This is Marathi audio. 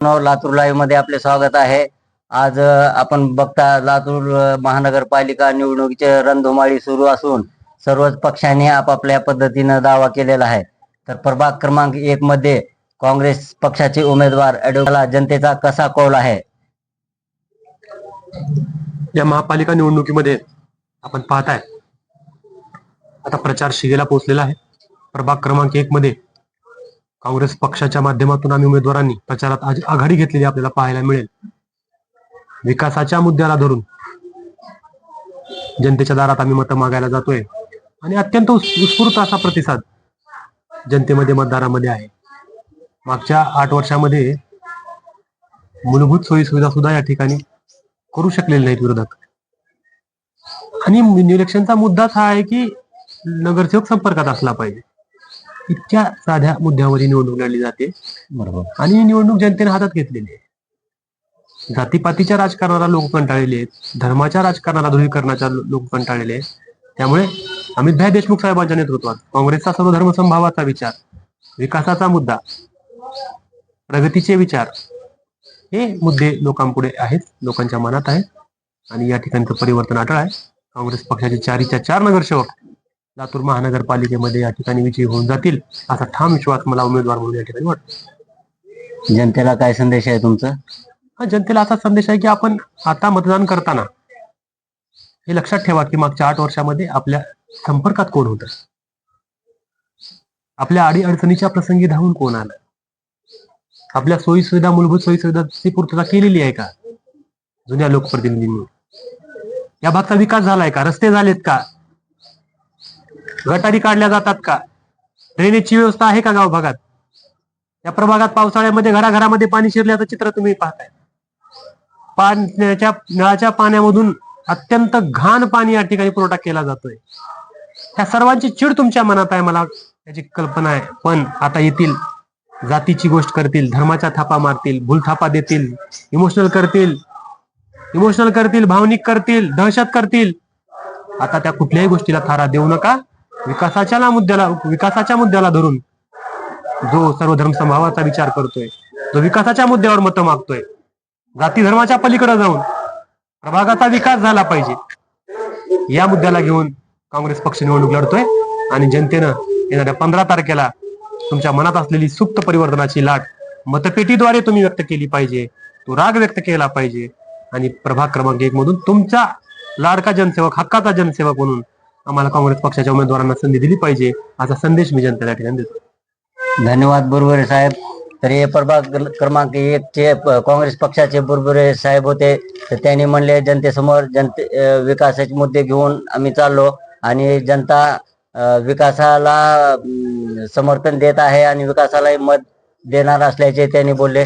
लातूर लाईव्ह मध्ये आपले स्वागत आहे. आज आपण बघता लातूर महानगरपालिका निवडणुकीचे रणधुमाळी सुरू असून सर्वच पक्षांनी आपापल्या पद्धतीनं दावा केलेला आहे. तर प्रभाग क्रमांक 1 मध्ये काँग्रेस पक्षाचे उमेदवार ॲडव्होकेट जनतेचा कसा कौल आहे. या महापालिका निवडणुकीमध्ये आपण पाहताय आता प्रचार शिगेला पोहोचलेला आहे. प्रभाग क्रमांक 1 मध्ये काँग्रेस पक्षाच्या माध्यमातून आम्ही उमेदवारांनी प्रचारात आज आघाडी घेतलेली आपल्याला पाहायला मिळेल. विकासाच्या मुद्द्याला धरून जनतेच्या दारात आम्ही मतं मागायला जातोय आणि अत्यंत उत्स्फूर्त असा प्रतिसाद जनतेमध्ये मतदारामध्ये आहे. मागच्या 8 वर्षामध्ये मूलभूत सोयी सुविधा सुद्धा या ठिकाणी करू शकलेले नाहीत विरोधक. आणि इलेक्शनचा मुद्दाच हा आहे की नगरसेवक संपर्कात असला पाहिजे. इतक्या साध्या मुद्द्यावर निवडणूक लढली जाते. बरोबर. आणि ही निवडणूक जनतेने हातात घेतलेली आहे. जातीपातीच्या राजकारणाला लोक कंटाळलेले आहेत, धर्माच्या राजकारणाला ध्रुवीकरणाच्या लोक कंटाळलेले आहेत. त्यामुळे अमितभाई देशमुख साहेबांच्या नेतृत्वात काँग्रेसचा सर्व धर्म समभावाचा विचार, विकासाचा मुद्दा, प्रगतीचे विचार हे मुद्दे लोकांपुढे आहेत, लोकांच्या मनात आहेत. आणि या ठिकाणचं परिवर्तन अटळ आहे. काँग्रेस पक्षाचे 4च्या 4 नगरसेवक लातूर महानगरपालिकेमध्ये या ठिकाणी विजयी होऊन जातील असा ठाम विश्वास मला उमेदवार म्हणून या ठिकाणी वाटतो. जनतेला काय संदेश आहे तुमचा? जनतेला असा संदेश आहे की आपण आता मतदान करताना हे लक्षात ठेवा की मागच्या 8 वर्षामध्ये आपल्या संपर्कात कोण होतं, आपल्या अडी अडचणीच्या प्रसंगी धावून कोण आलं, आपल्या सोयी सुविधा, मूलभूत सोयी सुविधाची पूर्तता केलेली आहे का जुन्या लोकप्रतिनिधींनी, या भागचा विकास झालाय का, रस्ते झालेत का, गटारी काढल्या जातात का, ड्रेनेजची व्यवस्था आहे का गाव भागात. या प्रभागात पावसाळ्यामध्ये घराघरामध्ये पाणी शिरल्याचं चित्र तुम्ही पाहताय. पाण्याच्या नळाच्या पाण्यामधून अत्यंत घाण पाणी या ठिकाणी पुरवठा केला जातोय. ह्या सर्वांची चिड तुमच्या मनात आहे, मला याची कल्पना आहे. पण आता येतील, जातीची गोष्ट करतील, धर्माच्या थापा मारतील, भूलथापा देतील, इमोशनल करतील, भावनिक करतील, दहशत करतील. आता त्या कुठल्याही गोष्टीला थारा देऊ नका. विकासाच्या मुद्द्याला धरून जो सर्व धर्म समभावाचा विचार करतोय, जो विकासाच्या मुद्द्यावर मतं मागतोय, जाती धर्माच्या पलीकडे जाऊन प्रभागाचा विकास झाला पाहिजे, या मुद्द्याला घेऊन काँग्रेस पक्ष निवडणूक लढतोय. आणि जनतेनं येणाऱ्या 15 तारखेला तुमच्या मनात असलेली सुप्त परिवर्तनाची लाट मतपेटीद्वारे तुम्ही व्यक्त केली पाहिजे, तो राग व्यक्त केला पाहिजे. आणि प्रभाग क्रमांक 1 मधून तुमचा लाडका जनसेवक, हक्काचा जनसेवक म्हणून आम्हाला काँग्रेस पक्षाच्या उमेदवारांना संधी दिली पाहिजे असा संदेश मी जनतेला ठिकाणी देतो. धन्यवाद बुरबुरे साहेब. तर हे प्रभाग क्रमांक 1 चे काँग्रेस पक्षाचे बुरबुरे साहेब होते. तर त्यांनी म्हणले जनतेसमोर विकासाचे मुद्दे घेऊन आम्ही चाललो आणि जनता विकासाला समर्थन देत आहे आणि विकासाला मत देणार असल्याचे त्यांनी बोलले.